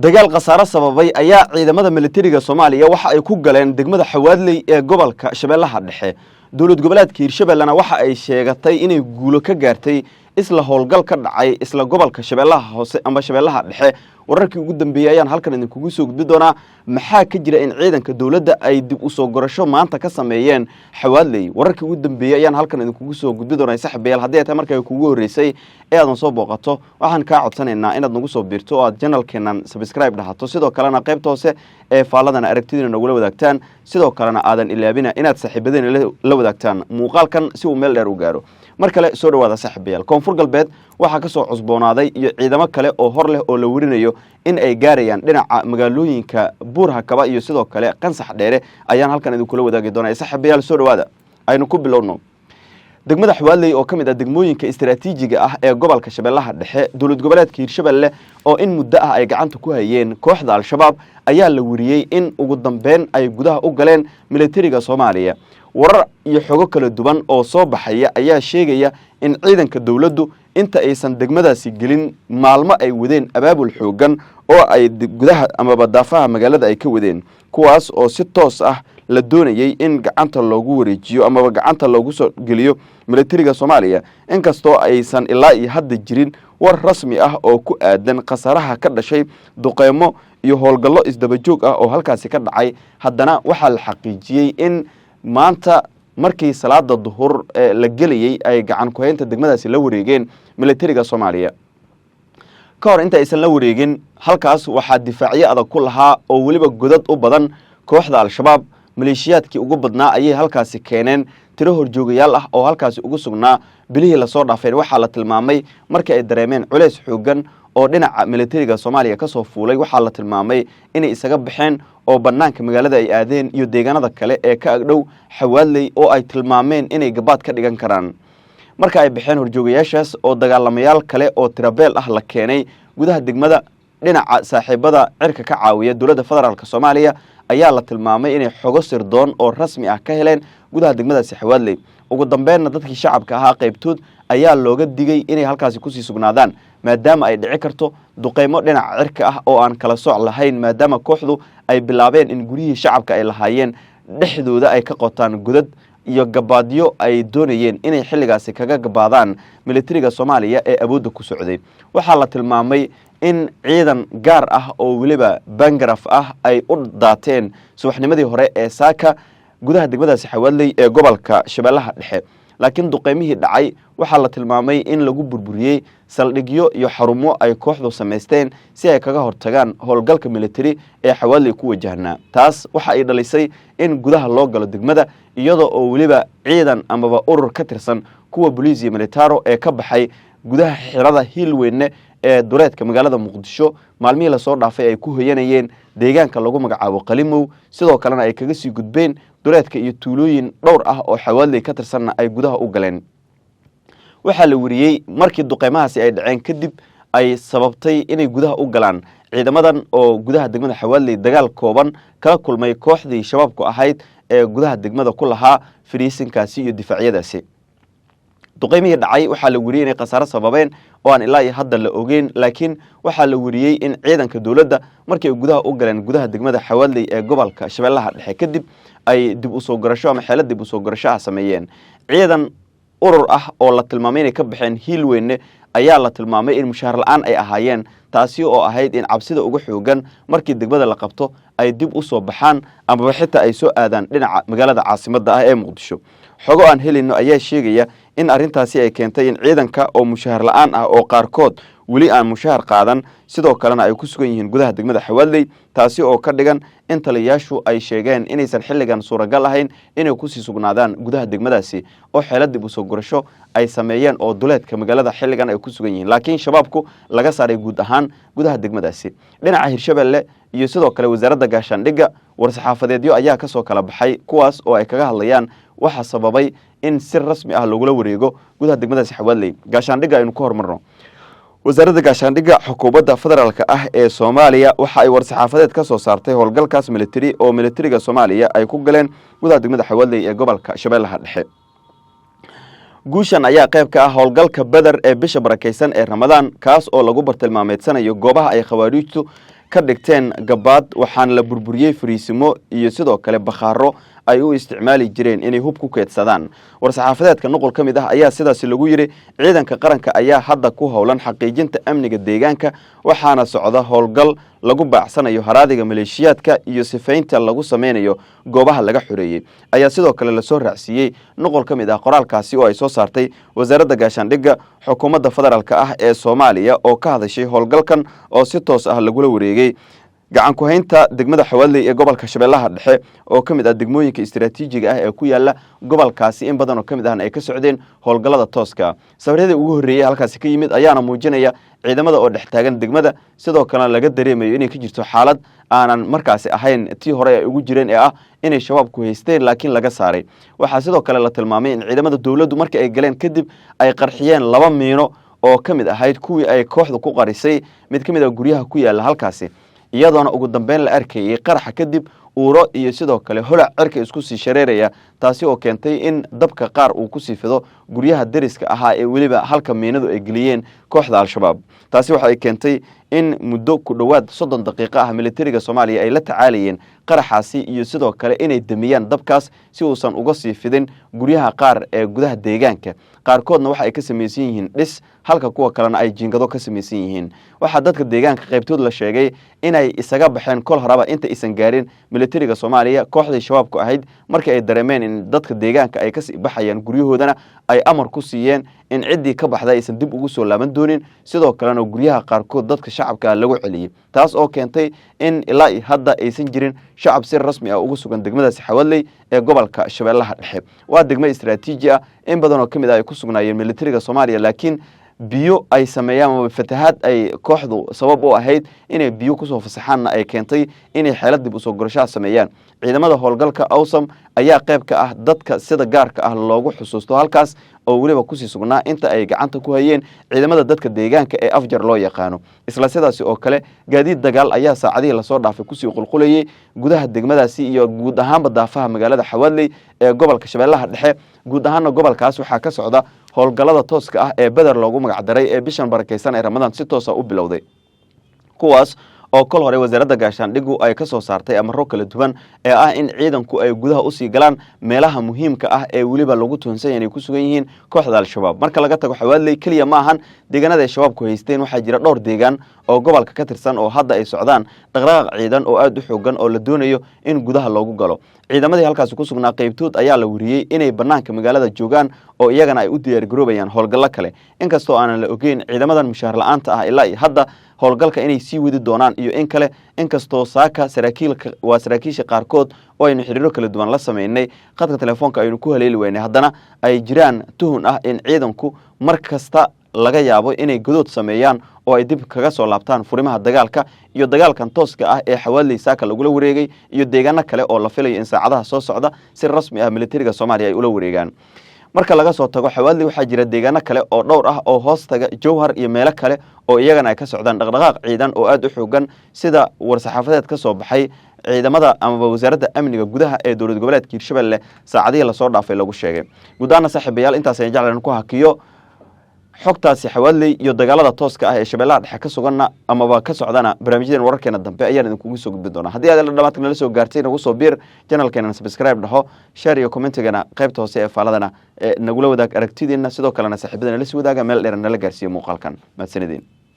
dagaal khasaare sababay ayaa ciidamada militariga Soomaaliya waxa ay ku galeen degmada Xawaadley ee gobolka Shabeellaha Dhexe. Dowlad goboleedka Hirshabeellana waxa ay sheegatay inay guulo ka gaartay isla howlgal ka dhacay isla gobolka Shabeellaha Hoose ama Shabeellaha Dhexe. wararkii ugu dambeeyay ayaan halkan idinkugu soo gudbi doonaa maxaa ka jira in ciidanka dawladda ay dib u soo gorasho maanta ka sameeyeen Xawaadley. wararkii ugu dambeeyay ayaan halkan idinkugu soo gudbi doonaa saaxiibayaal haddii ay markay kugu horeysay ee aad soo booqato waxaan ka codsanaynaa inaad nagu soo biirto oo aad channelkeenan subscribe dhahato sidoo kalena qaybta hoose ee faaladana aragtidiina nagu la wadaagtaan sidoo kalena aadan ilaabina inaad saaxiibadeen la wadaagtaan muuqaalkan si uu meel dheer u gaaro. mar kale soo dhawaada saaxiibayaal. koonfur galbeed waxa ka soo cusboonaaday iyo ciidamo kale oo hor leh oo la warinayo in ay gaarayaan dhinaca magaalooyinka Buur-Hakaba iyo sidoo kale Qansax Dheere ayaan halkan idin kula wadaagi doonaa. saaxiibayaal soo dhawaada aynu ku bilowno. degmada Xawaadley oo kamid ah degmooyinka istiraatiijiga ah ee gobolka Shabeellaha Dhexe dowlad goboleedka Hirshabeelle oo in muddo ah ay gacanta ku hayeen kooxda Al-Shabaab ayaa la wariyay in ugu dambeyn ay gudaha u galeen militariga Soomaaliya. warar iyo xogo kala duwan oo soo baxaya ayaa sheegaya in ciidanka dawladdu inta aysan degmadaasi gelin maalmo ay wadeen abaabul xoogan oo ay gudaha ama badaafaha magaalada ay ka wadeen kuwaas oo si toos ah la doonayay in gacanta loogu wareejiyo ama gacanta loogu soo geliyo militariga Soomaaliya inkastoo aysan ilaa iyo hadda jirin war rasmi ah oo ku aadan khasaaraha ka dhashay duqeymo iyo howlgallo isdaba joog ah oo halkaasi ka dhacay. haddana waxaa la xaqiijiyay in maanta markii salaada duhur la gelayay ay gacan ku haynta degmadaasi la wareegeen militariga Soomaaliya. ka hor inta aysan la wareegin halkaas waxaa difaacyo adag ku lahaa oo waliba godad u badan kooxda Al-Shabaab. maleeshiyaadkii ugu badnaa ayay halkaasi keeneen tiro horjoogayaal ah oo halkaasi ugu sugnaa bilihii la soo dhaafeen. waxaa la tilmaamay markii ay dareemeen culays xoogan oo dhinaca militariga Soomaaliya ka soo fuulay waxaa la tilmaamay inay isaga baxeen oo banaanka magaalada ay aadeen iyo deegaanada kale ee ka agdhow Xawaadley oo ay tilmaameen inay gabaad ka dhigan karaan. marka ay baxeen horjoogayaashaas oo dagaalamayaal kale oo tirabeel ah la keenay gudaha degmada dhinaca saaxiibada cirka ka caawiya dowladda federaalka Soomaaliya ayaa la tilmaamay inay xogo sirdoon oo rasmi ah ka heleen gudaha degmadaasi Xawaadley. ugu dambeynna dadkii shacabka ahaa qaybtood ayaa looga digay inay halkaasi ku sii sugnaadaan maadaama ay dhici karto duqeymo dhinaca cirka ah oo aan kala sooc lahayn maadaama kooxdu ay bilaabeen in guriyihii shacabka ay lahaayeen dhexdooda ay ka qotaan godad iyo gabaadyo ay doonayeen inay xilligaasi kaga gabaadaan militariga Soomaaliya ee awoodda ku socday. waxaa la tilmaamay in ciidan gaar ah oo waliba bangaraf ah ay u daateen subaxnimadii hore ee saaka gudaha degmadaasi Xawaadley ee gobolka Shabeellaha Dhexe. laakiin duqeymihii dhacay waxaa la tilmaamay in lagu burburiyay saldhigyo iyo xarumo ay kooxdu sameysteen si ay kaga hortagaan howlgalka militari ee Xawaadley ku wajahnaa. taas waxa ay dhalisay in gudaha loo galo degmada iyadoo oo waliba ciidan amaba urur ka tirsan kuwa booliis iyo militaro ee ka baxay gudaha xirada Hiilweyne ee dureedka magaalada Muqdisho maalmihii la soo dhaafay ay ku hoyanayeen deegaanka lagu magacaabo Qalimow sidoo kalena ay kaga sii gudbeen dureedka iyo tuulooyin dhowr ah oo Xawaadley ka tirsanna ay gudaha u galeen. waxaa la wariyay markii duqeymahaasi ay dhaceen kadib ay sababtay inay gudaha u galaan ciidamadan oo gudaha degmada Xawaadley dagaal kooban kala kulmay kooxdii shabaabku ahayd ee gudaha degmada ku lahaa fariisinkaasi iyo difaacyadaasi. duqeymihii dhacay waxaa la wariyay inay khasaare sababeen oo aan ilaa iyo hadda la ogeyn laakiin waxaa la wariyay in ciidanka dawladda markii ay gudaha u galeen gudaha degmada Xawaadley ee gobolka Shabeellaha Dhexe kadib ay dib u soo garasho ama xeelad dib u soo garasho ah sameeyeen. ciidan urur ah oo la tilmaamay inay ka baxeen Hiilweyne ayaa la tilmaamay in mushaar la'aan ay ahaayeen taasi oo ahayd in cabsida ugu xoogan markii degmada la qabto ay dib u soo baxaan ama xitaa ay soo aadaan dhinaca magaalada caasimadda ah ee Muqdisho. xogo aan helino ayaa sheegaya in arintaasi ay keentay in ciidanka oo mushaar la'aan ah oo qaarkood wali aan mushaar qaadan sidoo kalena ay ku sugan yihiin gudaha degmada Xawaadley taasi oo ka dhigan in taliyaashu ay sheegeen inaysan xilligan suuragal ahayn inay ku sii sugnaadaan gudaha degmadaasi oo xeelad dib u soo gurasho ay sameeyeen oo duleedka magaalada xilligan ay ku sugan yihiin laakiin shabaabku laga saaray guud ahaan gudaha degmadaasi. dhinaca Hirshabeelle iyo sidoo kale wasaaradda gaashaandhigga war-saxaafadeedyo ayaa ka soo kala baxay kuwaas oo ay kaga hadlayaan waxa sababay in si rasmi ah loogu wareego gudaha degmadaasi Xawaadley. gaashaandhigga aynu ku hormarno. wasaaradda gaashaandhigga xukuumadda federaalka ah ee Soomaaliya waxa ay war-saxaafadeed ka soo saartay howlgalkaas militari oo militariga Soomaaliya ay ku galeen gudaha degmada Xawaadley ee gobolka Shabeellaha Dhexe. guushan ayaa qayb ka ah howlgalka Badar ee bisha barakeysan ee Ramadaan kaas oo lagu bartilmaameedsanayo goobaha ay khawaarijtu ka dhigteen gabaad waxaana la burburiyey fariisimo iyo sidoo kale bakhaaro ay u isticmaali jireen inay hub ku keedsadaan. war-saxaafadeedka nuqul ka mid ah ayaa sidaasi lagu yiri ciidanka qaranka ayaa hadda ku howlan xaqiijinta amniga deegaanka waxaana socda howlgal lagu baacsanayo haraadiga maleeshiyaadka iyo sifaynta lagu sameynayo goobaha laga xoreeyey ayaa sidoo kale la soo raacsiiyey nuqul ka mid ah qoraalkaasi oo ay soo saartay wasaaradda gaashaandhigga xukuumadda federaalka ah ee Soomaaliya oo ka hadashay howlgalkan oo si toos ah lagula wareegay gacan ku haynta degmada Xawaadley ee gobolka Shabeellaha Dhexe oo kamid ah degmooyinka istiraatiijiga ah ee ku yaala gobolkaasi in badan oo kamid ah ay ka socdeen howlgallada tooska. sawirada ugu horeeyay halkaasi ka yimid ayaana muujinaya ciidamada oo dhex taagan degmada sidoo kale laga dareemayo inay ka jirto xaalad aanan markaasi ahayn tii hore ay ugu jireen ee ah inay shabaabku haysteen laakiin laga saaray. waxaa sidoo kale la tilmaamay in ciidamada dawladdu markii ay galeen kadib ay qarxiyeen 2 miino oo kamid ahayd kuwii ay kooxdu ku qarisay mid kamid ah guryaha ku yaala halkaasi iyadoona ugu dambeyn la arkayay qaraxa kadib uuro iyo sidoo kale holac cirka isku sii shareeraya taasi oo keentay in dabka qaar uu ku sii fido guryaha dariska ahaa ee waliba halka miinadu ay geliyeen kooxda al-shabaab. taasi waxa ay keentay in muddo ku dhawaad 30 daqiiqo ah militariga Soomaaliya ay la tacaalayeen qaraxaasi iyo sidoo kale inay damiyaan dabkaas si uusan uga sii fidin guryaha qaar ee gudaha deegaanka qaarkoodna waxa ay ka sameeysan yihiin dhis halka kuwa kalena ay jiingado ka sameeysan yihiin. waxa dadka deegaanka qaybtood la sheegay inay isaga baxeen kol horaba inta aysan gaarin militariga Soomaaliya kooxda shabaabku ahayd markii ay dareemeen in dadka deegaanka ay ka sii baxayaan guryahoodana ay amar ku siiyeen in cidii ka baxday aysan dib ugu soo laaban doonin sidoo kalena guryaha qaarkood dadka shacabka lagu celiyay taas oo keentay in ilaa hadda aysan jirin shacab si rasmi ah ugu sugan degmadaasi Xawaadley ee gobolka Shabeellaha Dhexe. waa degmo istiraatiiji ah in badan oo kamid ah ay ku sugnaayeen militariga Soomaaliya laakiin biyo ay sameeyaan fatahaad ay kooxdu sabab u ahayd inay biyo ku soo fasaxaan ay keentay inay xeelad dib u soo gorasho sameeyaan. ciidamada howlgalka awsam ayaa qayb ka ah dadka sida gaarka ah loogu xusuusto halkaas oo waliba ku sii sugnaa inta ay gacanta ku hayeen ciidamada dadka deegaanka ee afjar loo yaqaano. isla sidaasi oo kale gaadiid dagaal ayaa saacadihii la soo dhaafay ku sii qulqulayay gudaha degmadaasi iyo guud ahaan daafaha magaalada Xawaadley ee gobolka Shabeellaha Dhexe. guud ahaan gobolkaas waxaa ka socda howlgallada tooska ah ee Badar loogu magac daray ee bishan barakeysan ee Ramadaan si toos ah u bilowday kuwaas oo kol hore wasaaradda gaashaandhiggu ay ka soo saartay amarro kala duwan ee ah in ciidanku ay gudaha u sii galaan meelaha muhiimka ah ee waliba lagu toonsan inay ku sugan yihiin kooxda al-shabaab. marka laga tago Xawaadley kaliya ma ahan deegaanada ay shabaabku haysteen waxaa jira dhowr deegaan oo gobolka ka tirsan oo hadda ay socdaan dhaqdhaqaaq ciidan oo aad u xoogan oo la doonayo in gudaha loogu galo. ciidamadii halkaas ku sugnaa qaybtood ayaa la wariyay inay banaanka magaalada joogaan oo iyagana ay u diyaar garoobayaan howlgallo kale inkastoo aanan la ogeyn ciidamadan mushaar la'aanta ah ilaa hadda howlgalka inay sii wadi doonaan iyo in kale inkastoo saaka saraakiisha qaarkood oo aynu xiriiro kala duwan la sameynay khadka telefoonka aynu ku haleeli weynay haddana ay jiraan tuhun ah in ciidanku mar kasta laga yaabo inay godood sameeyaan oo ay dib kaga soo laabtaan furimaha dagaalka iyo dagaalkan tooska ah ee Xawaadley saaka lagula wareegay iyo deegaano kale oo la filayo in saacadaha soo socda si rasmi ah militariga Soomaaliya ay ula wareegaan. marka laga soo tago Xawaadley waxaa jira deegaano kale oo dhowr ah oo hoos taga Jowhar iyo meelo kale oo iyagana ay ka socdaan dhaqdhaqaaq ciidan oo aad u xoogan sida war-saxaafadeed ka soo baxay ciidamada ama wasaaradda amniga gudaha ee dowlad goboleedka Hirshabelle saacadihii la soo dhaafay lagu sheegay. gudaana saaxiibayaal intaas ay jeclaan ku hakiyo xogtaasi Xawaadley iyo dagaalada tooska ah ee Shabeellaha Dhexe ka suganna amaba ka socdana barnaamijyada wararkeena dambe ayaan idinku soo gudbin doonaa. haddii aad la dhamaadka nala soo gaartay nagu soo biir channelkeena subscribe dhaho share iyo commentigana qaybta hoose ee faaladana nagula wadaag aragtidiina sidoo kalena saaxiibadana la sii wadaaga meel dheer nala gaarsiiyo muuqaalkan. mahadsanidin.